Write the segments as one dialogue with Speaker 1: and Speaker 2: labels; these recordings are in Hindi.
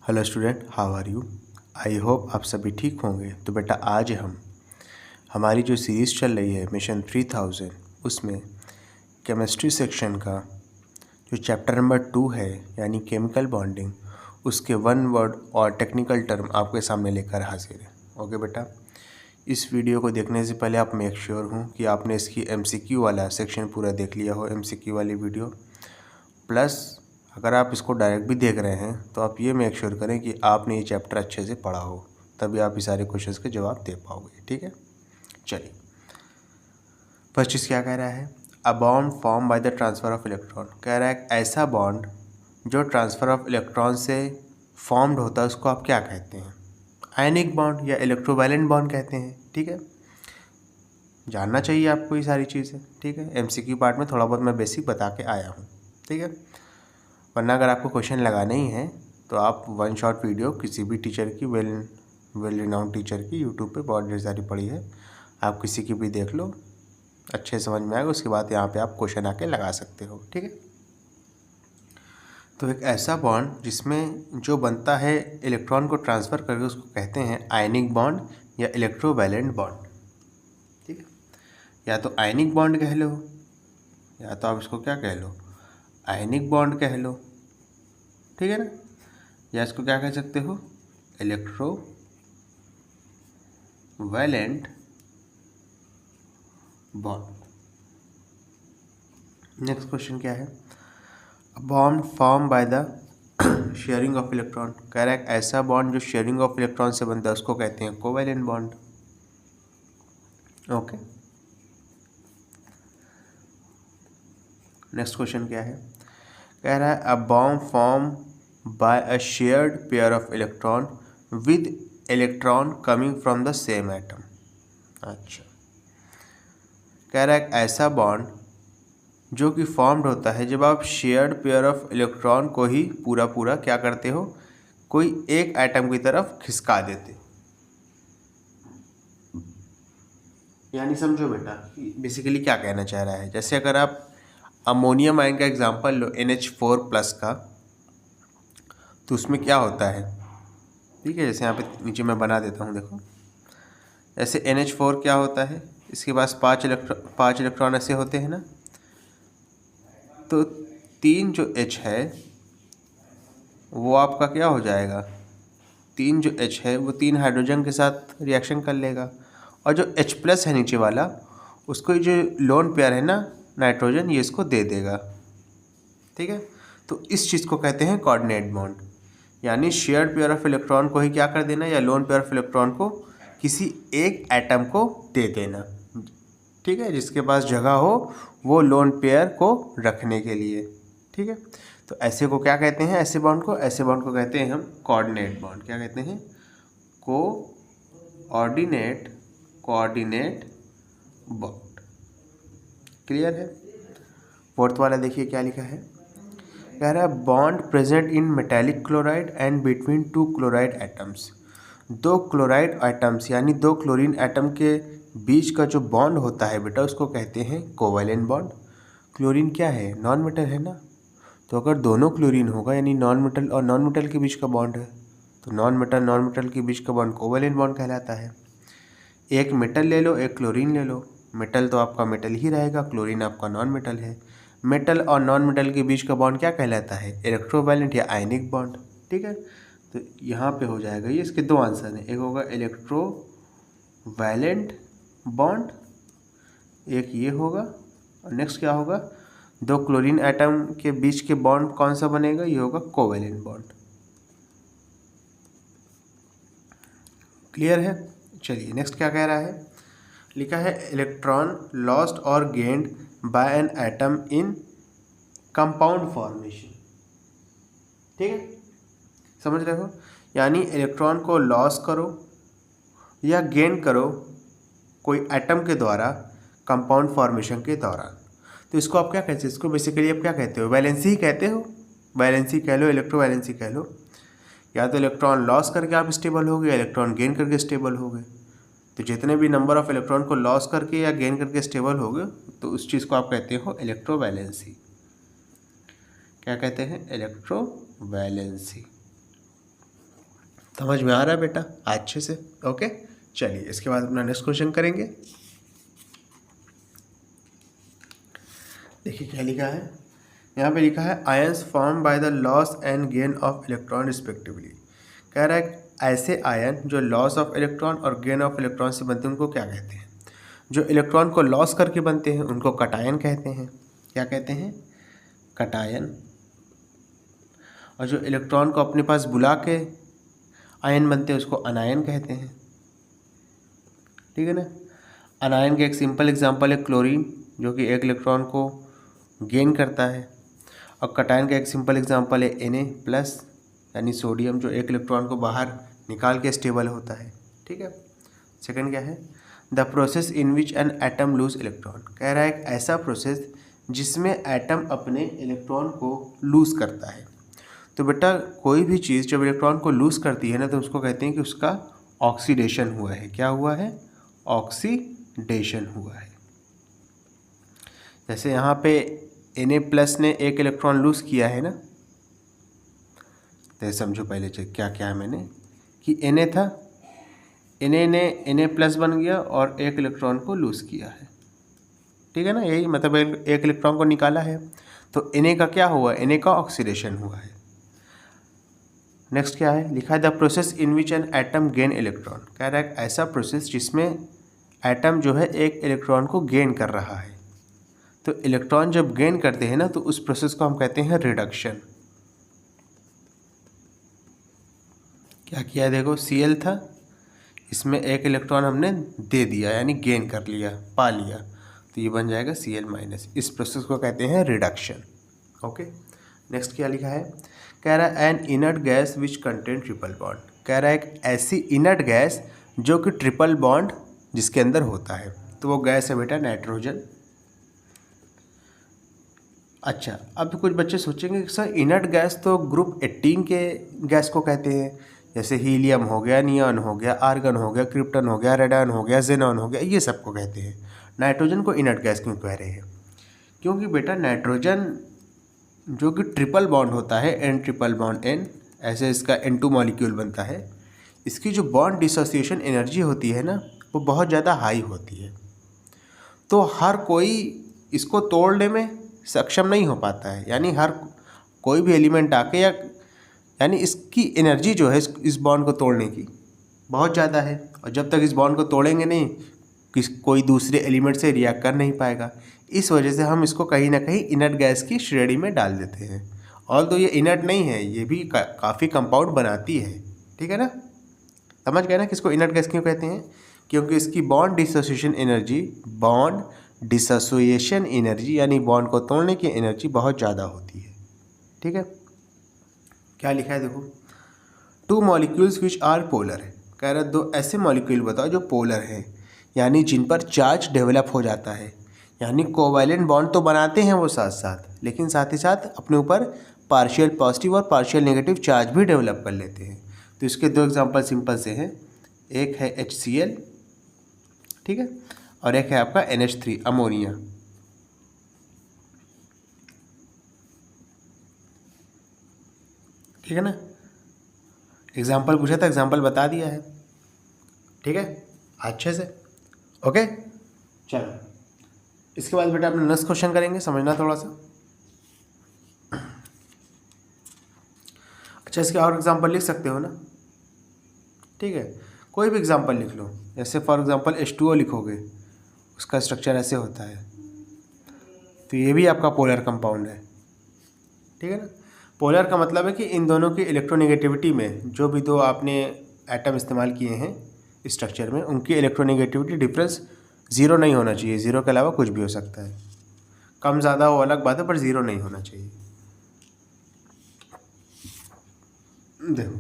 Speaker 1: Hello student, how are you. I hope आप सभी ठीक होंगे। तो बेटा आज हम हमारी जो सीरीज़ चल रही है मिशन 3000 उसमें केमिस्ट्री सेक्शन का जो चैप्टर नंबर 2 है यानी केमिकल बॉन्डिंग, उसके वन वर्ड और टेक्निकल टर्म आपके सामने लेकर हाजिर है। ओके बेटा, इस वीडियो को देखने से पहले आप मेक श्योर हूँ कि आपने इसकी MCQ वाला सेक्शन पूरा देख लिया हो, MCQ वाली वीडियो। प्लस अगर आप इसको डायरेक्ट भी देख रहे हैं तो आप ये मेक श्योर करें कि आपने ये चैप्टर अच्छे से पढ़ा हो, तभी आप ये सारे क्वेश्चंस के जवाब दे पाओगे। ठीक है, चलिए फर्स्ट चीज़ क्या कह रहा है। A bond form by the transfer of electron. कह रहा है ऐसा बॉन्ड जो ट्रांसफ़र ऑफ इलेक्ट्रॉन से फॉर्म्ड होता है उसको आप क्या कहते हैं। आयनिक बॉन्ड या इलेक्ट्रोवैलेंट बॉन्ड कहते हैं। ठीक है, जानना चाहिए आपको ये सारी चीज़ें। ठीक है, MCQ पार्ट में थोड़ा बहुत मैं बेसिक बता के आया हूँ। ठीक है, वरना अगर आपको क्वेश्चन लगाना ही है तो आप वन शॉट वीडियो किसी भी टीचर की वेल रिनाउंड टीचर की यूट्यूब पे बहुत ढेर सारी पड़ी है, आप किसी की भी देख लो, अच्छे समझ में आएगा। उसके बाद यहाँ पे आप क्वेश्चन आके लगा सकते हो। ठीक है, तो एक ऐसा बॉन्ड जिसमें जो बनता है इलेक्ट्रॉन को ट्रांसफ़र करके उसको कहते हैं आयनिक बॉन्ड या इलेक्ट्रोवैलेंट बॉन्ड। ठीक है, या तो आयनिक बॉन्ड कह लो या तो आप इसको क्या कह लो, आयनिक बॉन्ड कह लो। ठीक है ना, या इसको क्या कह सकते हो, इलेक्ट्रोवैलेंट बॉन्ड। नेक्स्ट क्वेश्चन क्या है। Bond form by the sharing of electron. कह रहा है ऐसा बॉन्ड जो शेयरिंग ऑफ इलेक्ट्रॉन से बनता है उसको कहते हैं covalent bond. Okay, next question क्या है। कह रहा है a bond form by a shared pair of electron with electron coming from the same atom. अच्छा, कह रहा है ऐसा बॉन्ड जो कि फॉर्म्ड होता है जब आप शेयर्ड पेयर ऑफ इलेक्ट्रॉन को ही पूरा पूरा क्या करते हो, कोई एक एटम की तरफ खिसका देते। यानी समझो बेटा, बेसिकली क्या कहना चाह रहा है। जैसे अगर आप अमोनियम आयन का एग्जांपल लो NH4+ का, तो उसमें क्या होता है। ठीक है, जैसे यहाँ पे नीचे मैं बना देता हूँ, देखो जैसे NH4 क्या होता है, इसके पास 5 इलेक्ट्रॉन ऐसे होते हैं ना, तो 3 जो H है वो आपका क्या हो जाएगा, 3 जो H है वो 3 हाइड्रोजन के साथ रिएक्शन कर लेगा, और जो H+ है नीचे वाला उसको जो लोन पेयर है ना नाइट्रोजन, ये इसको दे देगा। ठीक है, तो इस चीज़ को कहते हैं कोऑर्डिनेट बॉन्ड। यानी शेयर्ड पेयर ऑफ इलेक्ट्रॉन को ही क्या कर देना, या लोन पेयर ऑफ इलेक्ट्रॉन को किसी एक एटम को दे देना। ठीक है, जिसके पास जगह हो वो लोन पेयर को रखने के लिए। ठीक है, तो ऐसे को क्या कहते हैं, ऐसे बॉन्ड को कहते हैं हम कोऑर्डिनेट बॉन्ड। क्या कहते हैं, कोऑर्डिनेट बॉन्ड। क्लियर है। फोर्थ वाला देखिए क्या लिखा है। कह रहा है bond present in metallic chloride and between 2 chloride atoms. 2 chloride atoms यानी 2 क्लोरीन एटम के बीच का जो बॉन्ड होता है बेटा उसको कहते हैं कोवैलेंट बॉन्ड। क्लोरीन क्या है, नॉन मेटल है ना, तो अगर दोनों क्लोरीन होगा यानी नॉन मेटल और नॉन मेटल के बीच का बॉन्ड है, तो नॉन मेटल के बीच का बॉन्ड कोवैलेंट बॉन्ड कहलाता है। एक मेटल ले लो, एक क्लोरीन ले लो, मेटल तो आपका मेटल ही रहेगा, क्लोरीन आपका नॉन मेटल है। मेटल और नॉन मेटल के बीच का बॉन्ड क्या कहलाता है, इलेक्ट्रोवैलेंट या आयनिक बॉन्ड। ठीक है, तो यहाँ पे हो जाएगा ये, इसके 2 आंसर हैं, एक होगा इलेक्ट्रोवैलेंट बॉन्ड, एक ये होगा, और नेक्स्ट क्या होगा, 2 क्लोरीन एटम के बीच के बॉन्ड कौन सा बनेगा, ये होगा कोवैलेंट बॉन्ड। क्लियर है। चलिए नेक्स्ट क्या कह रहा है। लिखा है इलेक्ट्रॉन लॉस्ट और gained by an atom in compound formation. ठीक है, समझ रहे हो, यानी इलेक्ट्रॉन को लॉस करो या गेन करो कोई एटम के द्वारा कंपाउंड फॉर्मेशन के दौरान, तो इसको आप क्या कहते हो, इसको बेसिकली आप क्या कहते हो, वैलेंसी ही कहते हो। वैलेंसी कह लो, इलेक्ट्रोवैलेंसी कह लो। या तो इलेक्ट्रॉन लॉस करके आप स्टेबल हो गए या इलेक्ट्रॉन गेन करके स्टेबल हो गए। तो जितने भी नंबर ऑफ इलेक्ट्रॉन को लॉस करके या गेन करके स्टेबल हो गए, तो उस चीज़ को आप कहते हो इलेक्ट्रोवैलेंसी। क्या कहते हैं, इलेक्ट्रोवैलेंसी। समझ में आ रहा है बेटा अच्छे से? ओके, चलिए इसके बाद अपना नेक्स्ट क्वेश्चन करेंगे। देखिए क्या लिखा है, यहाँ पे लिखा है ions form by the loss and gain of electron respectively. कह रहा है ऐसे आयन जो लॉस ऑफ इलेक्ट्रॉन और गेन ऑफ इलेक्ट्रॉन से बनते हैं उनको क्या कहते हैं? जो इलेक्ट्रॉन को लॉस करके बनते हैं उनको कटायन कहते हैं। क्या कहते हैं? कटायन। और जो इलेक्ट्रॉन को अपने पास बुला के आयन बनते हैं उसको अनायन कहते हैं। ठीक है ना? अनायन का एक सिंपल एग्जांपल है क्लोरीन, जो कि एक इलेक्ट्रॉन को गेन करता है। और कटायन का एक सिंपल एग्जांपल है Na+ यानी सोडियम, जो एक इलेक्ट्रॉन को बाहर निकाल के स्टेबल होता है। ठीक है। सेकंड क्या है? The process in which an atom loose electron. कह रहा है एक ऐसा प्रोसेस जिसमें एटम अपने इलेक्ट्रॉन को लूज़ करता है। तो बेटा कोई भी चीज़ जब इलेक्ट्रॉन को लूज़ करती है ना तो उसको कहते हैं कि उसका ऑक्सीडेशन हुआ है। क्या हुआ है? ऑक्सीडेशन हुआ है। जैसे यहाँ पे Na+ ने एक इलेक्ट्रॉन लूज़ किया है ना, तो समझो पहले चेक क्या क्या है मैंने कि Na था, Na ने Na+ बन गया और एक इलेक्ट्रॉन को लूज़ किया है। ठीक है ना? यही मतलब एक इलेक्ट्रॉन को निकाला है। तो Na का क्या हुआ? Na का ऑक्सीडेशन हुआ है। नेक्स्ट क्या है? लिखा है the process in which an atom gain electron. कह रहा है ऐसा प्रोसेस जिसमें एटम जो है एक इलेक्ट्रॉन को गेन कर रहा है। तो इलेक्ट्रॉन जब गेन करते हैं ना तो उस प्रोसेस को हम कहते हैं रिडक्शन। क्या किया? देखो Cl था, इसमें एक इलेक्ट्रॉन हमने दे दिया यानी गेन कर लिया, पा लिया, तो ये बन जाएगा Cl-। इस प्रोसेस को कहते हैं रिडक्शन। ओके। नेक्स्ट क्या लिखा है? कह रहा है N inert gas which contain triple bond. कह रहा है एक ऐसी इनर्ट गैस जो कि ट्रिपल बॉन्ड जिसके अंदर होता है, तो वो गैस है बेटा नाइट्रोजन। अच्छा, अब कुछ बच्चे सोचेंगे कि सर इनर्ट गैस तो ग्रुप 18 के गैस को कहते हैं, जैसे हीलियम हो गया, नियॉन हो गया, आर्गन हो गया, क्रिप्टन हो गया, रेडॉन हो गया, जेनॉन हो गया, ये सब को कहते हैं। नाइट्रोजन को इनर्ट गैस क्यों कह रहे हैं? क्योंकि बेटा नाइट्रोजन जो कि ट्रिपल बॉन्ड होता है, N∠N, ऐसे इसका N2 मॉलिक्यूल बनता है, इसकी जो बॉन्ड डिसोसिएशन एनर्जी होती है ना वो बहुत ज़्यादा हाई होती है। तो हर कोई इसको तोड़ने में सक्षम नहीं हो पाता है, यानी हर कोई भी एलिमेंट आके यानी इसकी एनर्जी जो है इस बॉन्ड को तोड़ने की बहुत ज़्यादा है, और जब तक इस बॉन्ड को तोड़ेंगे नहीं कोई दूसरे एलिमेंट से रिएक्ट कर नहीं पाएगा। इस वजह से हम इसको कहीं ना कहीं इनर्ट गैस की श्रेणी में डाल देते हैं। और तो ये इनर्ट नहीं है, ये भी काफ़ी कंपाउंड बनाती है। ठीक है ना? समझ गए ना किसको इनर्ट गैस क्यों कहते हैं? क्योंकि इसकी बॉन्ड डिसोसिएशन एनर्जी यानी बॉन्ड को तोड़ने की एनर्जी बहुत ज़्यादा होती है। ठीक है। क्या लिखा है देखो, 2 मॉलिक्यूल्स विच आर पोलर। कह रहा है 2 ऐसे मॉलिक्यूल बताओ जो पोलर हैं, यानी जिन पर चार्ज डेवलप हो जाता है, यानी कोवैलेंट बॉन्ड तो बनाते हैं वो साथ साथ, लेकिन साथ ही साथ अपने ऊपर पार्शियल पॉजिटिव और पार्शियल नेगेटिव चार्ज भी डेवलप कर लेते हैं। तो इसके 2 एग्जांपल सिंपल से हैं, एक है HCl, ठीक है, और एक है आपका NH3 अमोनिया। ठीक है ना? एग्जाम्पल पूछा था, एग्जाम्पल बता दिया है। ठीक है, अच्छे से। ओके, चलो इसके बाद बेटा अपना नेक्स्ट क्वेश्चन करेंगे, समझना थोड़ा सा। अच्छा, इसके और एग्जाम्पल लिख सकते हो ना? ठीक है, कोई भी एग्जाम्पल लिख लो। जैसे फॉर एग्जाम्पल H2O लिखोगे, उसका स्ट्रक्चर ऐसे होता है, तो ये भी आपका पोलर कंपाउंड है। ठीक है ना? पोलर का मतलब है कि इन दोनों की इलेक्ट्रोनेगेटिविटी में जो भी 2 आपने एटम इस्तेमाल किए हैं स्ट्रक्चर में, उनकी इलेक्ट्रोनेगेटिविटी डिफरेंस 0 नहीं होना चाहिए। 0 के अलावा कुछ भी हो सकता है, कम ज़्यादा वो अलग बात है, पर 0 नहीं होना चाहिए। देखो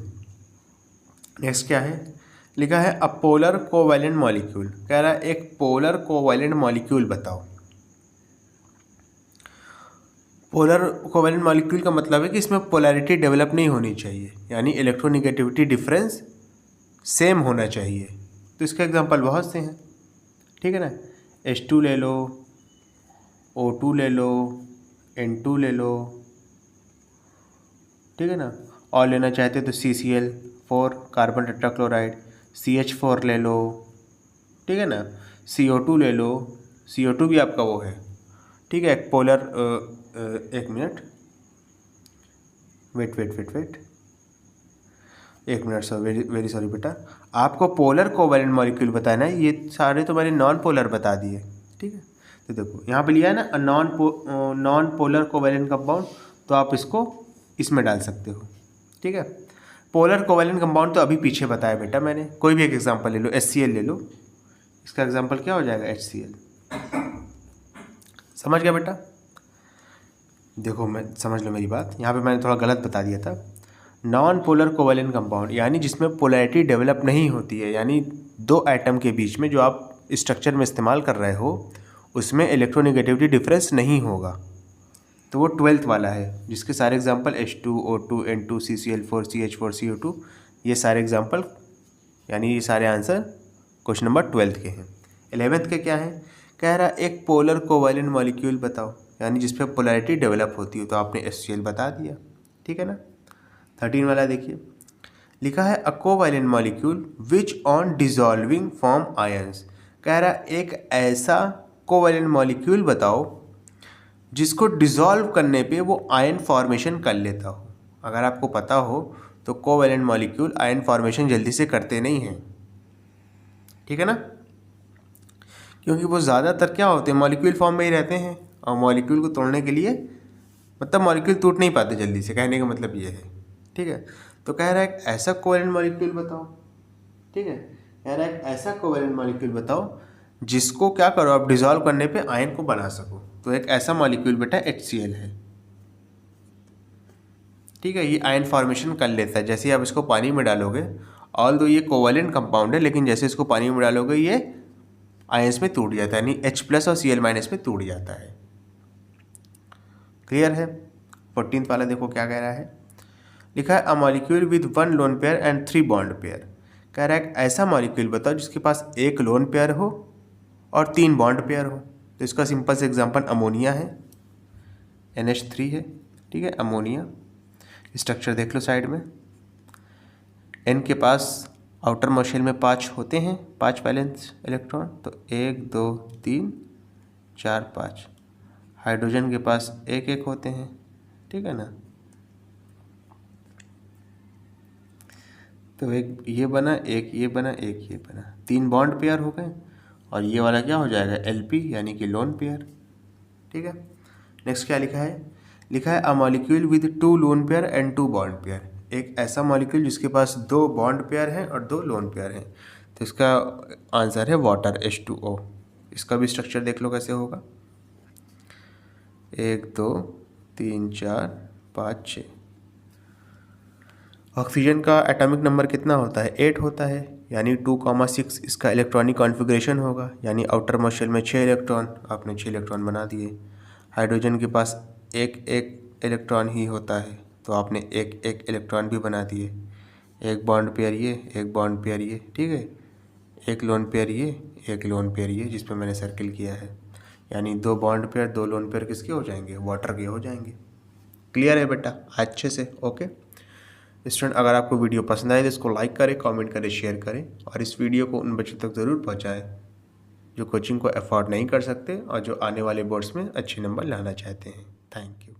Speaker 1: नेक्स्ट क्या है, लिखा है अ पोलर कोवैलेंट मॉलिक्यूल। कह रहा है एक पोलर कोवैलेंट मॉलिक्यूल बताओ। पोलर कोवैलेंट मॉलिक्यूल का मतलब है कि इसमें पोलैरिटी डेवलप नहीं होनी चाहिए, यानी इलेक्ट्रोनेगेटिविटी डिफरेंस सेम होना चाहिए। तो इसके एग्जांपल बहुत से हैं। ठीक है ना? H2 ले लो, O2 ले लो, N2 ले लो, ठीक है ना, और लेना चाहते तो CCl 4 कार्बन टेट्राक्लोराइड, CH4 ले लो, ठीक है ना, CO2 ले लो, CO2 भी आपका वो है, ठीक है, पोलर, एक मिनट, वेट, एक मिनट, सर, वेरी सॉरी बेटा, आपको पोलर कोवैलेंट मॉलिक्यूल बताना है, ये सारे तो मैंने नॉन पोलर बता दिए, ठीक है। तो देखो यहाँ पे लिया है ना नॉन पोलर कोवैलेंट कंपाउंड, तो आप इसको इसमें डाल सकते हो, ठीक है। पोलर कोवैलेंट कंपाउंड तो अभी पीछे बताया बेटा मैंने, कोई भी एक एग्जांपल ले लो, HCl ले लो, इसका एग्जांपल क्या हो जाएगा, HCl। समझ गया बेटा? देखो, मैं समझ लो मेरी बात, यहाँ पे मैंने थोड़ा गलत बता दिया था। नॉन पोलर कोवैलेंट कंपाउंड यानी जिसमें पोलैरिटी डेवलप नहीं होती है, यानी दो एटम के बीच में जो आप स्ट्रक्चर में इस्तेमाल कर रहे हो उसमें इलेक्ट्रोनेगेटिविटी डिफरेंस नहीं होगा, तो वो 12th वाला है, जिसके सारे example H2, O2, N2, CCl4, CH4, CO2, ये सारे एग्जांपल यानी ये सारे आंसर क्वेश्चन नंबर 12th के हैं। 11th के क्या है, कह रहा एक पोलर कोवैलेंट मॉलिक्यूल बताओ, यानी जिस पर पोलैरिटी डेवलप होती हो, तो आपने HCl बता दिया, ठीक है ना। 13 वाला देखिए, लिखा है a covalent molecule which on dissolving form ions, कह रहा एक ऐसा कोवैलेंट मॉलिक्यूल बताओ जिसको डिज़ोल्व करने पे वो आयन फॉर्मेशन कर लेता हो। अगर आपको पता हो तो कोवैलेंट मॉलिक्यूल आयन फॉर्मेशन जल्दी से करते नहीं हैं, ठीक है ना, क्योंकि वो ज़्यादातर क्या होते हैं, मॉलिक्यूल फॉर्म में ही रहते हैं, और मॉलिक्यूल को तोड़ने के लिए मतलब मॉलिक्यूल टूट नहीं पाते जल्दी से, कहने का मतलब ये है, ठीक है। तो कह रहा है एक ऐसा कोवैलेंट मॉलिक्यूल बताओ, ठीक है, कह रहा है एक ऐसा कोवैलेंट मॉलिक्यूल बताओ जिसको क्या करो आप डिज़ोल्व करने पे आयन को बना सको, तो एक ऐसा मॉलिक्यूल बेटा HCl है, ठीक है। ये आयन फॉर्मेशन कर लेता है, जैसे आप इसको पानी में डालोगे, ऑल दो ये कोवैलेंट कंपाउंड है, लेकिन जैसे इसको पानी में डालोगे ये आयंस में टूट जाता है, यानी H+ और Cl- में टूट जाता है। क्लियर है? 14th वाला देखो क्या कह रहा है, लिखा है a molecule with 1 lone pair and 3 bond pair, कह रहा है एक ऐसा मॉलिक्यूल बताओ जिसके पास 1 लोन पेयर हो और 3 बॉन्ड पेयर हो। तो इसका सिंपल से एग्जांपल अमोनिया है, NH3 है, ठीक है, अमोनिया। स्ट्रक्चर देख लो साइड में, N के पास आउटर मोस्ट शेल में 5 होते हैं, 5 वैलेंस इलेक्ट्रॉन, तो 1 2 3 4 5। हाइड्रोजन के पास 1 होते हैं, ठीक है ना, तो एक ये बना, एक ये बना, एक ये बना, 3 बॉन्ड पेयर हो गए, और ये वाला क्या हो जाएगा, LP यानी कि लोन पेयर, ठीक है। नेक्स्ट क्या लिखा है, लिखा है a molecule with 2 lone pair and 2 bond pair, एक ऐसा मॉलिक्यूल जिसके पास 2 बॉन्ड पेयर हैं और 2 लोन पेयर हैं, तो इसका आंसर है वाटर, H2O। इसका भी स्ट्रक्चर देख लो कैसे होगा, 1 2 3 4 5 6। ऑक्सीजन का एटॉमिक नंबर कितना होता है, 8 होता है, यानी 2,6 इसका इलेक्ट्रॉनिक कॉन्फ़िगरेशन होगा, यानी आउटर मोस्ट शेल में 6 इलेक्ट्रॉन, आपने 6 इलेक्ट्रॉन बना दिए। हाइड्रोजन के पास एक इलेक्ट्रॉन ही होता है, तो आपने एक इलेक्ट्रॉन भी बना दिए, एक बॉन्ड पेयर ये, एक बॉन्ड पेयर ये, ठीक है, एक लोन पेयर ये, एक लोन पेयर ये, जिस पर मैंने सर्किल किया है, यानी 2 बॉन्ड पेयर 2 लोन पेयर किसके हो जाएंगे, वाटर के हो जाएंगे। क्लियर है बेटा अच्छे से? ओके स्टूडेंट, अगर आपको वीडियो पसंद आए तो इसको लाइक करें, कमेंट करें, शेयर करें, और इस वीडियो को उन बच्चों तक ज़रूर पहुंचाएं जो कोचिंग को अफोर्ड नहीं कर सकते और जो आने वाले बोर्ड्स में अच्छे नंबर लाना चाहते हैं। Thank you.